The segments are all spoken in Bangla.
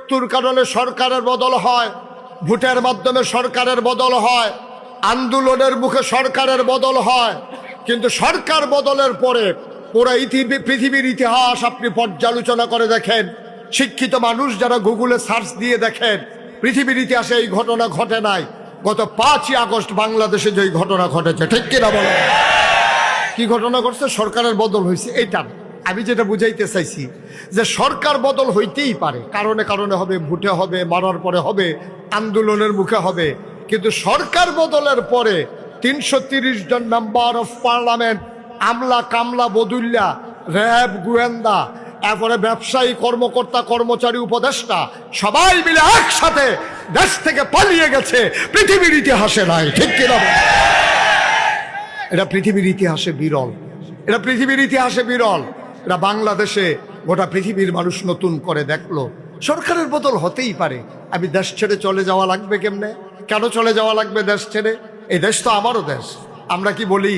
মৃত্যুর কারণে সরকারের বদল হয়, ভোটের মাধ্যমে সরকারের বদল হয়, আন্দোলনের মুখে সরকারের বদল হয়, কিন্তু সরকার বদলের পরে পুরো পৃথিবীর ইতিহাস আপনি পর্যালোচনা করে দেখেন, শিক্ষিত মানুষ যারা গুগলে সার্চ দিয়ে দেখেন, পৃথিবীর ইতিহাসে এই ঘটনা ঘটে নাই। গত 5ই আগস্ট বাংলাদেশে যে ঘটনা ঘটেছে, ঠিক কিনা বলো? কি ঘটনা ঘটছে? সরকারের বদল হয়েছে। এইটা আমি যেটা বুঝাইতে চাইছি যে সরকার বদল হইতেই পারে, কারণে কারণে হবে, ভোটে হবে, মারার পরে হবে, আন্দোলনের মুখে হবে, কিন্তু সরকার বদলের পরে 330 জন মেম্বার অফ পার্লামেন্ট, আমলা কামলা বদুল্লা, র্যাব গোয়েন্দা, এরপরে ব্যবসায়ী কর্মকর্তা কর্মচারী উপদেষ্টা সবাই মিলে একসাথে দেশ থেকে পালিয়ে গেছে, পৃথিবীর ইতিহাসে নাই, ঠিক কিনা? এটা পৃথিবীর ইতিহাসে বিরল, এটা পৃথিবীর ইতিহাসে বিরল। এটা বাংলাদেশে গোটা পৃথিবীর মানুষ নতুন করে দেখলো সরকারের বদল হতেই পারে। আমি দেশ ছেড়ে চলে যাওয়া লাগবে কেমনে? কেন চলে যাওয়া লাগবে দেশ ছেড়ে? এই দেশ তো আমারও দেশ। আমরা কি বলি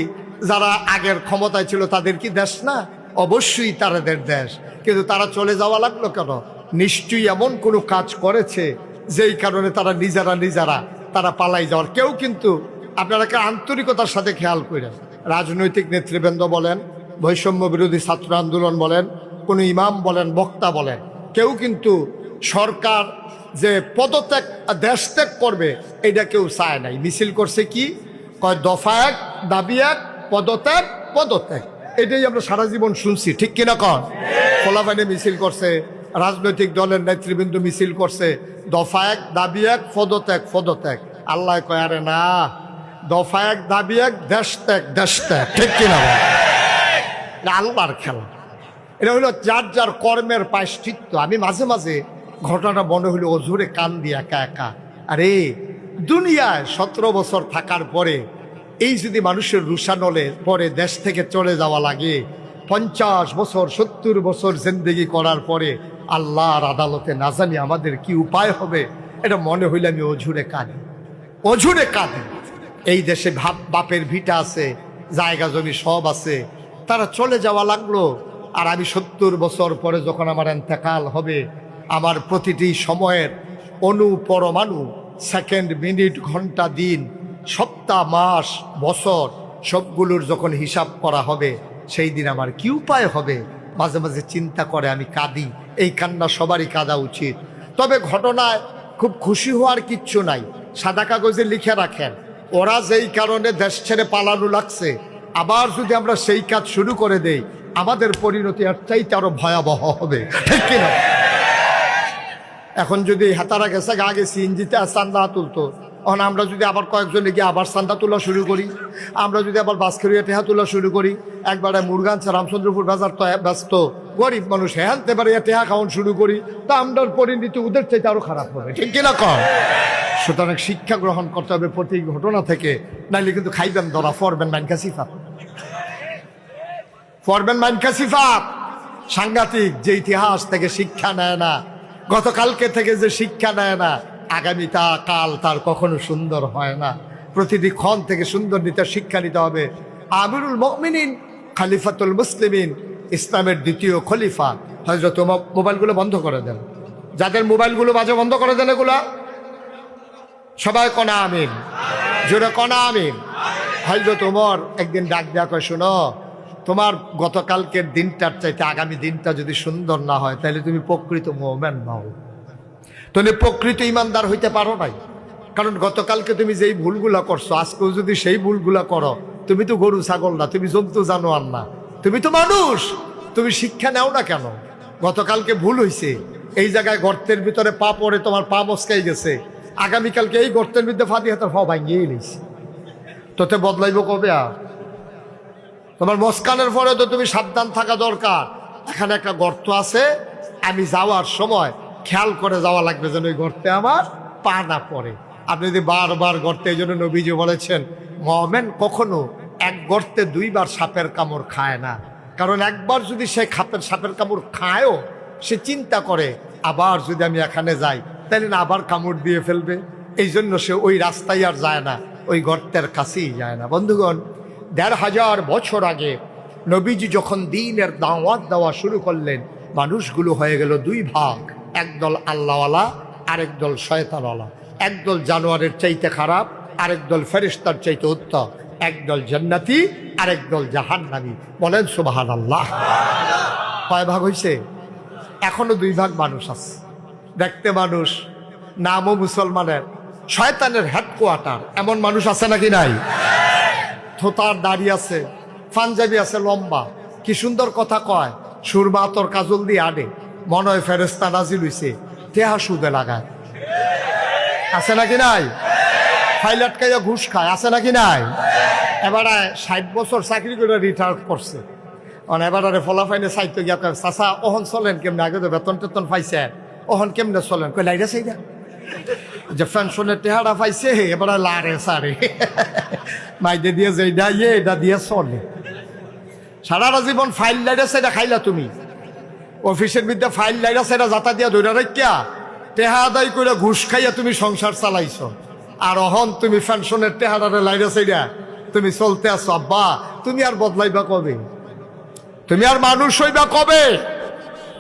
যারা আগের ক্ষমতায় ছিল তাদের কি দেশ না? অবশ্যই তাদের দেশ, কিন্তু তারা চলে যাওয়া লাগলো কেন? নিশ্চয়ই এমন কোনো কাজ করেছে যেই কারণে তারা নিজেরা তারা পালাই যাওয়ার। কেউ কিন্তু আপনারা আন্তরিকতার সাথে খেয়াল করেন, রাজনৈতিক নেতৃবৃন্দ বলেন, বৈষম্য বিরোধী ছাত্র আন্দোলন বলেন, কোনো ইমাম বলেন, বক্তা বলেন, কেউ কিন্তু সরকার যে পদত্যাগ দেশ ত্যাগ করবে এটা কেউ চায় নাই। মিছিল করছে কি কয়? দফা এক, দাবি এক, পদত্যাগ পদত্যাগ। এটাই আমরা সারা জীবন শুনছি, ঠিক কিনা কন? খোলাফাইনে মিছিল করছে, রাজনৈতিক দলের নেতৃবৃন্দ মিছিল করছে, দফা এক, দাবি এক, পদত্যাগ পদত্যাগ। আল্লাহ কয় আরে না, দফা এক, দাবি এক, দেশ ত্যাগ দেশ ত্যাগ, ঠিক কিনা? আল্লাহর খেলা। এটা হলো যার যার কর্মের প্রায়শ্চিত্ত। আমি মাঝে মাঝে ঘটনাটা মনে হলো অঝুরে কান দিয়ে একা একা। আরে দুনিয়ায় 17 বছর থাকার পরে এই যদি মানুষের রুষানলে পরে দেশ থেকে চলে যাওয়া লাগে, 50 বছর 70 বছর জিন্দেগি করার পরে আল্লাহর আদালতে না জানি আমাদের কি উপায় হবে, এটা মনে হইলে আমি অঝুরে কাঁদি, অঝুরে কাঁদি। এই দেশে বাপের ভিটা আছে, জায়গা জমি সব আছে, তারা চলে যাওয়া লাগলো। আর আমি 70 বছর পরে যখন আমার ইন্তেকাল হবে, আমার প্রতিটি সময়ের পরমাণু, সেকেন্ড, মিনিট, ঘন্টা, দিন, সপ্তাহ, মাস, বছর সবগুলোর যখন হিসাব করা হবে, সেই দিন আমার কি উপায় হবে? মাঝে মাঝে চিন্তা করে আমি কাঁদি। এই কান্না সবারই কাঁদা উচিত। তবে ঘটনায় খুব খুশি হওয়ার কিচ্ছু নাই। সাদা কাগজে লিখে রাখেন, ওরা যেই কারণে দেশ ছেড়ে পালানো লাগছে, আবার যদি আমরা সেই কাজ শুরু করে দেই, আমাদের পরিণতি এর চাইতে আরো ভয়াবহ হবে, ঠিক কিনা? এখন যদি হাতারা গেছে আগে সিএনজিতে চান্দা তুলতো, এখন আমরা যদি আবার কয়েকজনে গিয়ে আবার চান্দা তোলা শুরু করি, আমরা যদি আবার বাসখেরিয়া টেহা তোলা শুরু করি, একবারে মুরগান রামচন্দ্রপুর বাজার তো ব্যস্ত, গরিব মানুষ হেলতে পারে টেহা খাওয়ান শুরু করি, তা আমরার পরিণতি ওদের চাইতে আরো খারাপ হবে, ঠিক কিনা কম? সুতরাং শিক্ষা গ্রহণ করতে হবে প্রতি ঘটনা থেকে, নাইলে কিন্তু খাইবেন ধরা, ফরবেন মাইন কাসিফাত, ফরবেন মাইন কাসিফাত। সাংঘাতিক। যে ইতিহাস থেকে শিক্ষা নেয় না, গতকালকে থেকে যে শিক্ষা নেয় না, আগামীটা কাল তার কখনো সুন্দর হয় না। প্রতিটি ক্ষণ থেকে সুন্দর নিতে শিক্ষা নিতে হবে। আমিরুল মুমিনিন খলিফাতুল মুসলিমিন, ইসলামের দ্বিতীয় খলিফা হযরত মোবাইলগুলো বন্ধ করে দেন, যাদের মোবাইলগুলো বাজে বন্ধ করে দেন, এগুলা সবাই কনা আমিন, জোরে কনা আমিন। হযরত ওমর একদিন ডাক দেয়া কয়, শোনো, তোমার গতকালকের দিনটার চাইতে আগামী দিনটা যদি সুন্দর না হয়, তাহলে তুমি প্রকৃত মুমিন নও, তুমি প্রকৃত ইমানদার হইতে পারো নাই। কারণ গতকালকে তুমি যেই ভুলগুলা করছো, আজকেও যদি সেই ভুলগুলা করো, তুমি তো গরু ছাগল না, তুমি জন্তু জানোয়ার না, তুমি তো মানুষ। তুমি শিক্ষা নেও না কেন? গতকালকে ভুল হয়েছে, এই জায়গায় গর্তের ভিতরে পা পড়ে তোমার পা মস্কাই গেছে, আগামীকালকে এই গর্তের ভিতরে ফাঁদি হাতের পা ভাঙিয়ে নিস, তোতে বদলাইব কবে? আর তোমার মস্কানের পরে তো তুমি সাবধান থাকা দরকার। এখানে একটা গর্ত আছে, আমি যাওয়ার সময় খেয়াল করে যাওয়া লাগবে যেন ওই গর্তে আমার পা না পড়ে। আপনি যদি বারবার গর্তে, এই জন্য নবীজি বলেছেন মুমিন কখনো এক গর্তে 2 বার সাপের কামড় খায় না। কারণ একবার যদি সে সাপের কামড় খায়ও, সে চিন্তা করে আবার যদি আমি এখানে যাই তাহলে না আবার কামড় দিয়ে ফেলবে, এই জন্য সে ওই রাস্তায় আর যায় না, ওই গর্তের কাছেই যায় না। বন্ধুগণ, 1500 বছর আগে নবীজি যখন দ্বীনের দাওয়াত দেওয়া শুরু করলেন, মানুষগুলো হয়ে গেল 2 ভাগ। একদল আল্লাহওয়ালা, আরেক দল শয়তানওয়ালা। একদল জানোয়ারের চাইতে খারাপ, আরেক দল ফেরেশতার চাইতে উত্তম। একদল জান্নাতি, আরেক দল জাহান্নামী। বলেন সুবহানাল্লাহ। কয় ভাগ হইছে? এখনো 2 ভাগ মানুষ আছে। দেখতে মানুষ, নামও মুসলমানের, শয়তানের হেডকোয়ার্টার। এমন মানুষ আছে নাকি নাই? থোতার দাড়ি আছে, পাঞ্জাবি আছে লম্বা, কি সুন্দর কথা কয়, সুরমা তোর কাজল দিয়ে আডে, মনে হয় ফেরেশতা নাজিল হইছে, তেহা সুদে লাগায়। আছে নাকি নাই? ফাইল আটকাইয়া ঘুষ খায়। আছে নাকি নাই? এবারে 60 বছর চাকরি করে রিটায়ার করছে। এবারে ফলাফাইনে চাইতে গিয়া কয়, চাচা ওহন চলেন কেমনে? আগে তো বেতন টেতন পাইছে, ওহন কেমনে চলেন? কই লাইরা চাইরা যে পেনশনের টেহারা পাইছে, এবারে লারে সারে মাইদে দিয়ে যেটা এটা দিয়ে চলে। সারাটা জীবন ফাইল লাইরা সেটা খাইলা তুমি, অফিসের বিদ্যা ফাইল লাইরা সেটা যাতা দিয়া ধরে রাখিয়া টেহা আদায় করে ঘুষ খাইয়া তুমি সংসার চালাইছ। আর অহন তুমি পেনশনের টেহারারে লাইরা সেটা তুমি চলতে আসো। আব্বা তুমি আর বদলাইবা কবে? তুমি আর মানুষ হইবা কবে?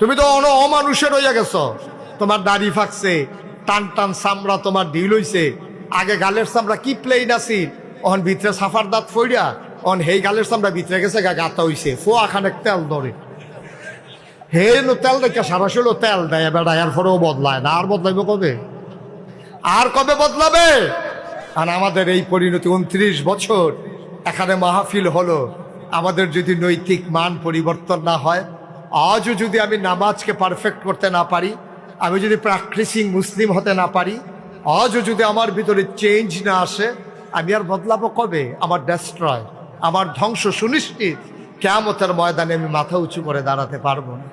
তুমি তো অমানুষের হইয়া গেছ। তোমার দাড়ি ফাঁকছে, টান টান চামড়া তোমার ঢিল হইছে। আগে গালের চামড়া কি প্লেন আছিল, অহন ভিতরে সাফার দাঁত ফইরা অন হেই গালের চামড়া ভিতরে গেছে, গাতা হইছে, ফোয়া খানেক তেল ধরে। হে তেল দেখে সারাশিল তেল দেয় বেড়া, এর পরেও বদলায় না। আর বদলাইব কবে? আর কবে বদলাবে? আর আমাদের এই পরিণতি 29 বছর এখানে মাহফিল হলো, আমাদের যদি নৈতিক মান পরিবর্তন না হয়, আজও যদি আমি নামাজকে পারফেক্ট করতে না পারি, আমি যদি প্র্যাকটিসিং মুসলিম হতে না পারি, আজও যদি আমার ভিতরে চেঞ্জ না আসে, আমি আর বদলাবো কবে? আমার ডেস্ট্রয়, আমার ধ্বংস সুনিশ্চিত। কিয়ামতের ময়দানে আমি মাথা উঁচু করে দাঁড়াতে পারবো না।